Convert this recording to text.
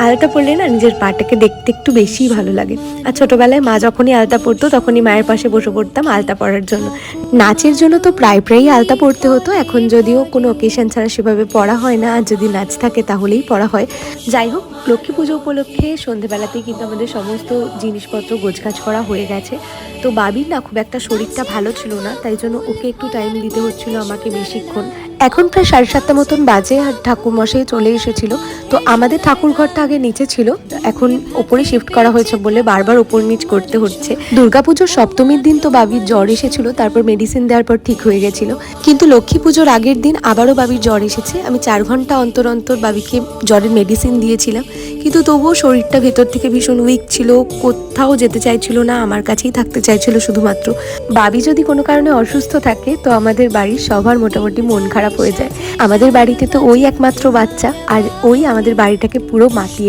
আলতা পরলে না নিজের পাটাকে দেখতে একটু বেশিই ভালো লাগে। আর ছোটোবেলায় মা যখনই আলতা পরতো তখনই মায়ের পাশে বসে পড়তাম আলতা পরার জন্য। নাচের জন্য তো প্রায়ই আলতা পরতে হতো, এখন যদিও কোনো অকেশন ছাড়া সেভাবে পরা হয় না, আর যদি নাচ থাকে তাহলেই পরা হয়। যাই হোক, লক্ষ্মী পুজো উপলক্ষে সন্ধেবেলাতেই কিন্তু আমাদের সমস্ত জিনিসপত্র গোছগাছ করা হয়ে গেছে। তো বাবির না খুব একটা শরীরটা ভালো ছিল না, তাই জন্য ওকে একটু টাইম দিতে হচ্ছিল আমাকে বেশিক্ষণ। এখন প্রায় 7:30 মতন বাজে আর ঠাকুরমশাই চলে এসেছিল। তো আমাদের ঠাকুর ঘরটা আগে নিচে ছিল, এখন ওপরে শিফট করা হয়েছে বলে বারবার ওপর নিচ করতে হচ্ছে। দুর্গাপুজোর সপ্তমীর দিন তো বাবির জ্বর এসেছিল, তারপর মেডিসিন দেওয়ার পর ঠিক হয়ে গেছিল। কিন্তু লক্ষ্মী পুজোর আগের দিন আবারও বাবির জ্বর এসেছে। আমি 4 ঘন্টা অন্তর অন্তর বাবিকে জ্বরের মেডিসিন দিয়েছিলাম, কিন্তু তবুও শরীরটা ভেতর থেকে ভীষণ উইক ছিল, কোথাও যেতে চাইছিল না, আমার কাছেই থাকতে চাইছিল শুধুমাত্র। বাবি যদি কোনো কারণে অসুস্থ থাকে তো আমাদের বাড়ির সবার মোটামুটি মন খারাপ হয়ে যায়। আমাদের বাড়িতে তো ওই একমাত্র বাচ্চা, আর ওই আমাদের বাড়িটাকে পুরো মাতিয়ে